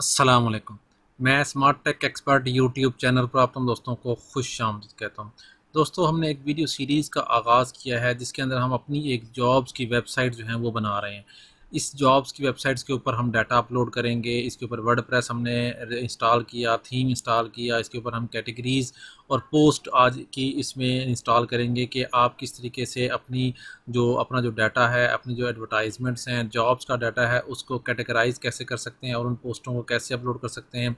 अस्सलाम वालेकुम। मैं smart tech expert YouTube channel पर आप तमाम दोस्तों को खुश आमदीद कहता हूँ। दोस्तों, हमने एक वीडियो सीरीज़ का आगाज़ किया है जिसके अंदर हम अपनी एक जॉब्स की वेबसाइट जो है वो बना रहे हैं। इस जॉब्स की वेबसाइट्स के ऊपर हम डाटा अपलोड करेंगे। इसके ऊपर वर्डप्रेस हमने इंस्टॉल किया, थीम इंस्टॉल किया। इसके ऊपर हम कैटेगरीज़ और पोस्ट आज की इसमें इंस्टॉल करेंगे कि आप किस तरीके से अपना जो डाटा है, अपनी जो एडवर्टाइजमेंट्स हैं, जॉब्स का डाटा है, उसको कैटेगराइज़ कैसे कर सकते हैं और उन पोस्टों को कैसे अपलोड कर सकते हैं।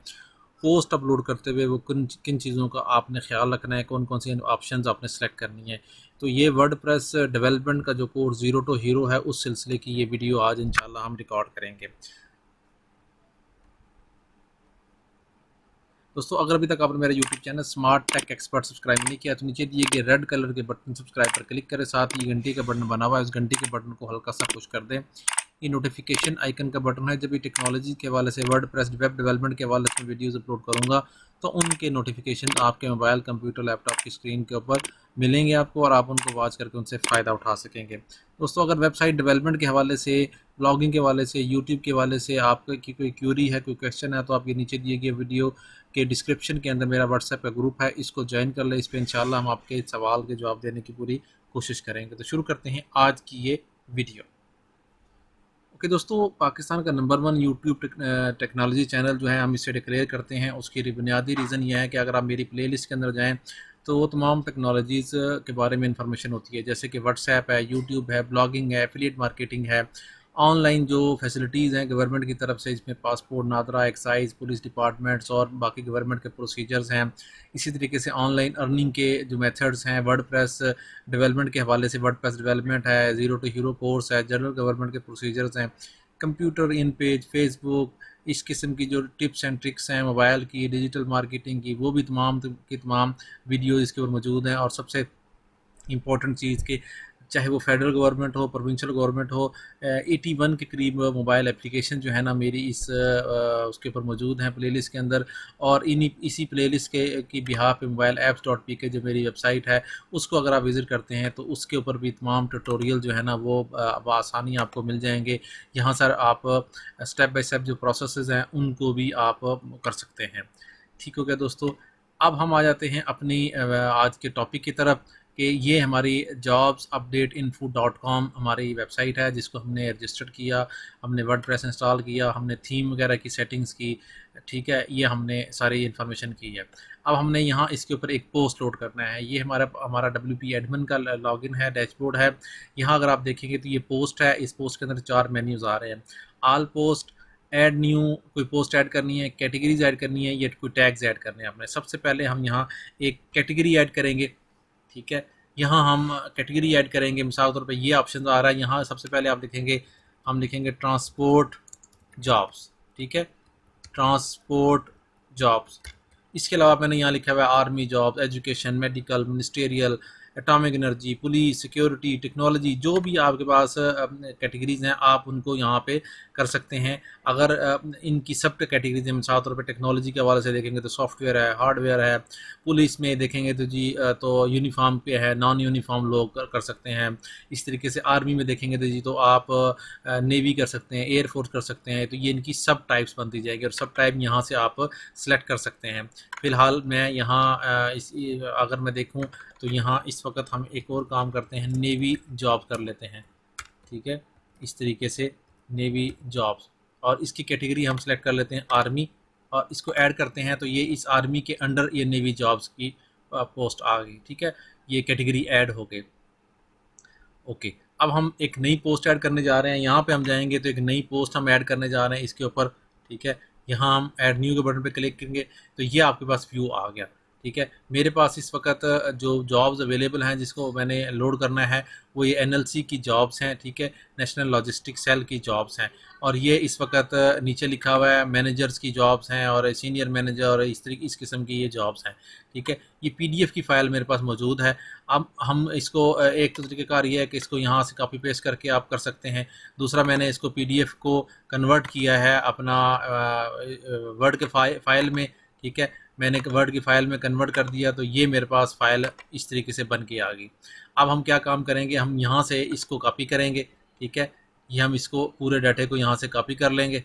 पोस्ट अपलोड करते हुए वो किन किन चीज़ों का आपने ख्याल रखना है, कौन कौन सी ऑप्शंस आपने सेलेक्ट करनी है। तो ये वर्डप्रेस डेवलपमेंट का जो कोर्स ज़ीरो टू हीरो है, उस सिलसिले की ये वीडियो आज इंशाल्लाह हम रिकॉर्ड करेंगे। दोस्तों, अगर अभी तक आपने मेरा YouTube channel smart tech expert subscribe नहीं किया तो नीचे दिए गए रेड कलर के बटन सब्सक्राइब पर क्लिक करें। साथ ही घंटी का बटन बना हुआ है, उस घंटी के बटन को हल्का सा पुश कर दें। ये नोटिफिकेशन आइकन का बटन है। जब भी टेक्नोलॉजी के हवाले से, वर्डप्रेस वेब डेवलपमेंट के हवाले से वीडियोस अपलोड करूँगा तो उनके नोटिफिकेशन आपके मोबाइल, कंप्यूटर, लैपटॉप की स्क्रीन के ऊपर मिलेंगे आपको और आप उनको वॉच करके उनसे फ़ायदा उठा सकेंगे। दोस्तों, अगर वेबसाइट डेवलपमेंट के हवाले से, ब्लॉगिंग के हवाले से, यूट्यूब के हवाले से आपकी कोई क्यूरी है, कोई क्वेश्चन है, तो आप ये नीचे दिए गए वीडियो के डिस्क्रिप्शन के अंदर मेरा व्हाट्सएप का ग्रुप है, इसको ज्वाइन कर लें। इस पर इंशाल्लाह हम आपके सवाल के जवाब देने की पूरी कोशिश करेंगे। तो शुरू करते हैं आज की ये वीडियो। ओके दोस्तों, पाकिस्तान का नंबर 1 यूट्यूब टेक्नोलॉजी चैनल जो है हम इसे डिक्लेयर करते हैं। उसकी बुनियादी रीज़न ये है कि अगर आप मेरी प्लेलिस्ट के अंदर जाएँ तो वो तमाम टेक्नोलॉजीज़ के बारे में इंफॉर्मेशन होती है, जैसे कि व्हाट्सएप है, यूट्यूब है, ब्लॉगिंग है, एफिलिएट मार्केटिंग है, ऑनलाइन जो फैसिलिटीज़ हैं गवर्नमेंट की तरफ से, इसमें passport, NADRA, excise, police departments और बाकी गवर्नमेंट के प्रोसीजर्स हैं। इसी तरीके से ऑनलाइन अर्निंग के जो मेथड्स हैं, वर्डप्रेस डेवलपमेंट के हवाले से वर्डप्रेस डेवलपमेंट है, ज़ीरो टू हीरो कोर्स है, जनरल गवर्नमेंट के प्रोसीजर्स हैं, कंप्यूटर इन पेज, फेसबुक, इस किस्म की जो टिप्स एंड ट्रिक्स हैं मोबाइल की, डिजिटल मार्केटिंग की, वो भी तमाम वीडियो इसके ऊपर मौजूद हैं। और सबसे इंपॉर्टेंट चीज़ कि चाहे वो फेडरल गवर्नमेंट हो, प्रोविंशियल गवर्नमेंट हो, 81 के करीब मोबाइल एप्लीकेशन जो है ना मेरी उसके ऊपर मौजूद हैं प्लेलिस्ट के अंदर। और इसी प्लेलिस्ट की बिहाफ पे मोबाइल ऐप्स डॉट पी के जो मेरी वेबसाइट है, उसको अगर आप विज़िट करते हैं तो उसके ऊपर भी तमाम ट्यूटोरियल जो है ना वो आसानी आपको मिल जाएंगे। यहाँ सर आप स्टेप बाय स्टेप जो प्रोसेस हैं उनको भी आप कर सकते हैं। ठीक हो गया दोस्तों। अब हम आ जाते हैं अपनी आज के टॉपिक की तरफ कि ये हमारी jobsupdateinfo.com हमारी वेबसाइट है जिसको हमने रजिस्टर किया, हमने वर्डप्रेस इंस्टॉल किया, हमने थीम वगैरह की सेटिंग्स की। ठीक है, ये हमने सारी इन्फॉर्मेशन की है। अब हमने यहाँ इसके ऊपर एक पोस्ट लोड करना है। ये हमारा हमारा WP एडमिन का लॉगिन है, डैशबोर्ड है। यहाँ अगर आप देखेंगे तो ये पोस्ट है। इस पोस्ट के अंदर 4 मेन्यूज़ आ रहे हैं। ऑल पोस्ट, ऐड न्यू, कोई पोस्ट ऐड करनी है, कैटेगरीज ऐड करनी है, या कोई टैग्स ऐड करने हैं आपने। सबसे पहले हम यहाँ एक कैटेगरी ऐड करेंगे। ठीक है, यहाँ हम कैटेगरी ऐड करेंगे। मिसाल तौर पे ये ऑप्शन आ रहा है, यहाँ सबसे पहले आप लिखेंगे, हम लिखेंगे ट्रांसपोर्ट जॉब्स। ठीक है, ट्रांसपोर्ट जॉब्स। इसके अलावा मैंने यहाँ लिखा हुआ है army job, education, medical, ministerial, atomic energy, police, security, technology, जो भी आपके पास कैटेगरीज हैं आप उनको यहाँ पे कर सकते हैं। अगर इनकी सब कैटेगरीज हैं, मिसाल तौर पे टेक्नोलॉजी के हवाले से देखेंगे तो सॉफ्टवेयर है, हार्डवेयर है। पुलिस में देखेंगे तो जी तो यूनिफॉर्म पे है, नॉन यूनिफॉर्म लोग कर सकते हैं। इस तरीके से आर्मी में देखेंगे तो जी तो आप नेवी कर सकते हैं, एयरफोर्स कर सकते हैं। तो ये इनकी सब टाइप्स बनती जाएगी और सब टाइप यहाँ से आप सेलेक्ट कर सकते हैं। फ़िलहाल मैं यहाँ अगर मैं देखूँ तो यहाँ इस वक्त हम एक और काम करते हैं, नेवी जॉब कर लेते हैं। ठीक है, इस तरीके से नेवी जॉब्स, और इसकी कैटेगरी हम सेलेक्ट कर लेते हैं आर्मी, और इसको ऐड करते हैं तो ये इस आर्मी के अंडर ये नेवी जॉब्स की पोस्ट आ गई। ठीक है, ये कैटेगरी ऐड हो गई। ओके, अब हम एक नई पोस्ट ऐड करने जा रहे हैं। यहाँ पे हम जाएंगे तो एक नई पोस्ट हम ऐड करने जा रहे हैं इसके ऊपर। ठीक है, यहाँ हम ऐड न्यू के बटन पे क्लिक करेंगे तो ये आपके पास व्यू आ गया। ठीक है, मेरे पास इस वक्त जो जॉब्स अवेलेबल हैं जिसको मैंने लोड करना है वो ये NLC की जॉब्स हैं। ठीक है, नेशनल लॉजिस्टिक सेल की जॉब्स हैं। और ये इस वक्त नीचे लिखा हुआ है मैनेजर्स की जॉब्स हैं और सीनियर मैनेजर और इस किस्म की ये जॉब्स हैं। ठीक है, ये PDF की फ़ाइल मेरे पास मौजूद है। अब हम इसको एक तो तरीक़ेकार ये है कि इसको यहाँ से कॉपी पेस्ट करके आप कर सकते हैं। दूसरा, मैंने इसको PDF को कन्वर्ट किया है अपना वर्ड के फ़ाइल में। ठीक है, मैंने वर्ड की फ़ाइल में कन्वर्ट कर दिया तो ये मेरे पास फ़ाइल इस तरीके से बन के आ गई। अब हम क्या काम करेंगे, हम यहाँ से इसको कॉपी करेंगे। ठीक है, ये हम इसको पूरे डाटे को यहाँ से कॉपी कर लेंगे।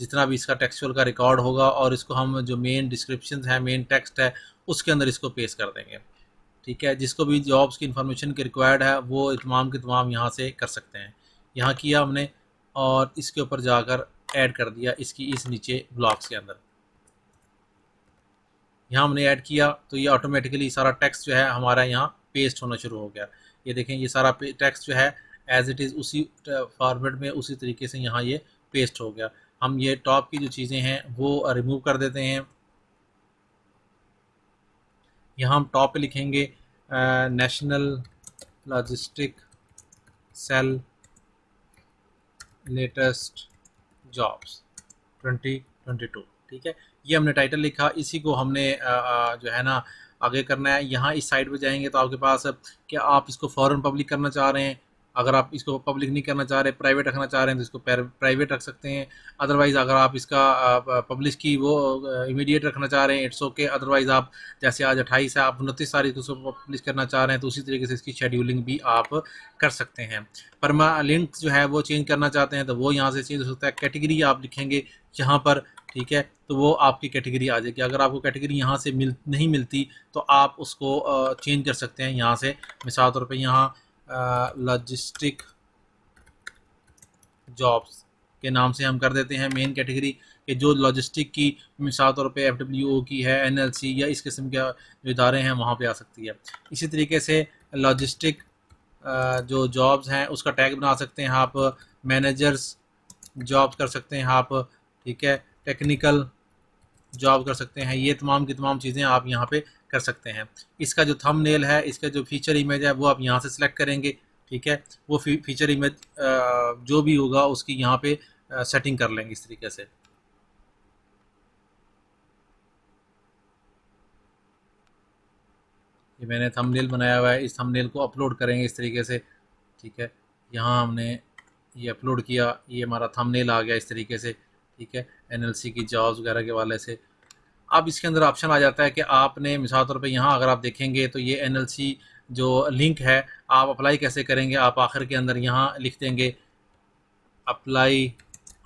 जितना भी इसका टेक्सचुअल का रिकॉर्ड होगा, और इसको हम जो मेन डिस्क्रिप्शन है, मेन टेक्स्ट है, उसके अंदर इसको पेस्ट कर देंगे। ठीक है, जिसको भी जॉब्स की इन्फॉर्मेशन की रिक्वायर्ड है वो तमाम के तमाम यहाँ से कर सकते हैं। यहाँ किया हमने और इसके ऊपर जाकर ऐड कर दिया इसकी इस नीचे ब्लॉक्स के अंदर। यहाँ हमने ऐड किया तो ये ऑटोमेटिकली सारा टेक्स्ट जो है हमारा यहाँ पेस्ट होना शुरू हो गया। ये देखें, ये सारा टेक्स्ट जो है एज इट इज़ उसी फॉर्मेट में उसी तरीके से यहाँ ये पेस्ट हो गया। हम ये टॉप की जो चीज़ें हैं वो रिमूव कर देते हैं। यहाँ हम टॉप पे लिखेंगे national logistic cell latest jobs 2022। ठीक है, ये हमने टाइटल लिखा, इसी को हमने जो है ना आगे करना है। यहाँ इस साइड पे जाएंगे तो आपके पास क्या आप इसको फ़ौरन पब्लिक करना चाह रहे हैं, अगर आप इसको पब्लिक नहीं करना चाह रहे, प्राइवेट रखना चाह रहे हैं तो इसको प्राइवेट रख सकते हैं। अदरवाइज़ अगर आप इसका पब्लिश की वो इमीडिएट रखना चाह रहे हैं, इट्स ओके। अदरवाइज़ आप जैसे आज 28 है, आप 29 तारीख को उसको पब्लिश करना चाह रहे हैं तो उसी तरीके से इसकी शेड्यूलिंग भी आप कर सकते हैं। परमानेंट जो है वो चेंज करना चाहते हैं तो वो यहाँ से चेंज हो सकता है। कैटेगरी आप लिखेंगे यहाँ पर, ठीक है, तो वो आपकी कैटेगरी आ जाएगी। अगर आपको कैटेगरी यहाँ से नहीं मिलती तो आप उसको चेंज कर सकते हैं यहाँ से। मिसाल तौर पे यहाँ लॉजिस्टिक जॉब्स के नाम से हम कर देते हैं मेन कैटेगरी के जो लॉजिस्टिक की मिसाल तौर पे FWO की है, NLC या इस किस्म के जो इदारे हैं वहाँ पे आ सकती है। इसी तरीके से लॉजिस्टिक जो जॉब्स हैं उसका टैग बना सकते हैं आप, मैनेजर्स जॉब कर सकते हैं आप, ठीक है, टेक्निकल जॉब कर सकते हैं। ये तमाम की तमाम चीज़ें आप यहाँ पे कर सकते हैं। इसका जो थंबनेल है, इसका जो फीचर इमेज है वो आप यहाँ से सिलेक्ट करेंगे। ठीक है, वो फीचर इमेज जो भी होगा उसकी यहाँ पे सेटिंग कर लेंगे इस तरीके से। ये मैंने थंबनेल बनाया हुआ है, इस थंबनेल को अपलोड करेंगे इस तरीके से। ठीक है, यहाँ हमने ये अपलोड किया, ये हमारा थंबनेल आ गया इस तरीके से। ठीक है, NLC की जॉब्स वगैरह के वाले से। अब इसके अंदर ऑप्शन आ जाता है कि आपने मिसाल तौर पे यहाँ अगर आप देखेंगे तो ये NLC जो लिंक है आप अप्लाई कैसे करेंगे। आप आखिर के अंदर यहाँ लिख देंगे अप्लाई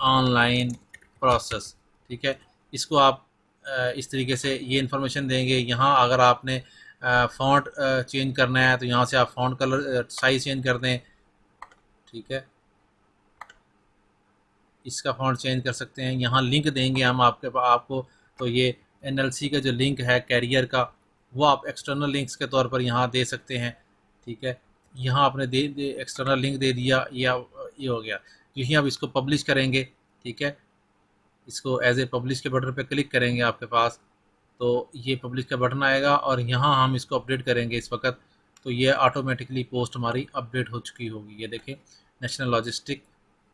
ऑनलाइन प्रोसेस। ठीक है, इसको आप इस तरीके से ये इन्फॉर्मेशन देंगे। यहाँ अगर आपने फ़ॉन्ट चेंज करना है तो यहाँ से आप फ़ॉन्ट कलर साइज़ चेंज कर दें। ठीक है, इसका फ़ॉन्ट चेंज कर सकते हैं। यहाँ लिंक देंगे हम आपको, तो ये NLC का जो लिंक है कैरियर का वो आप एक्सटर्नल लिंक्स के तौर पर यहाँ दे सकते हैं। ठीक है, यहाँ आपने एक्सटर्नल लिंक दे दिया, ये हो गया। यहीं आप इसको पब्लिश करेंगे। ठीक है, इसको एज ए पब्लिश के बटन पे क्लिक करेंगे आपके पास तो ये पब्लिश का बटन आएगा और यहाँ हम इसको अपडेट करेंगे इस वक्त, तो ये ऑटोमेटिकली पोस्ट हमारी अपडेट हो चुकी होगी। ये देखें, national logistic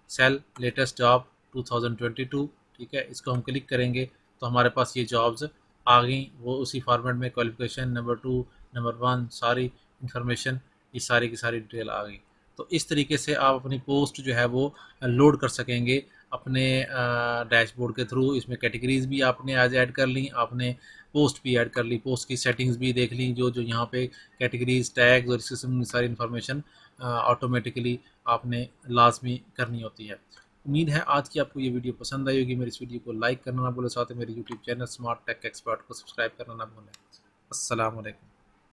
cell latest job 2022। ठीक है, इसको हम क्लिक करेंगे तो हमारे पास ये जॉब्स आ गई, वो उसी फॉर्मेट में क्वालिफिकेशन नंबर 2 नंबर 1 सारी इंफॉर्मेशन, ये सारी की सारी डिटेल आ गई। तो इस तरीके से आप अपनी पोस्ट जो है वो लोड कर सकेंगे अपने डैशबोर्ड के थ्रू। इसमें कैटेगरीज भी आपने आज ऐड कर ली, आपने पोस्ट भी ऐड कर ली, पोस्ट की सेटिंग्स भी देख ली, जो जो यहाँ पे कैटेगरीज टैग्स और इस किस्म की सारी इन्फॉर्मेशन ऑटोमेटिकली आपने लाजमी करनी होती है। उम्मीद है आज की आपको ये वीडियो पसंद आई होगी। मेरी इस वीडियो को लाइक करना ना भूलें, साथ ही मेरे YouTube channel smart tech expert को सब्सक्राइब करना ना भूलें। अस्सलाम वालेकुम।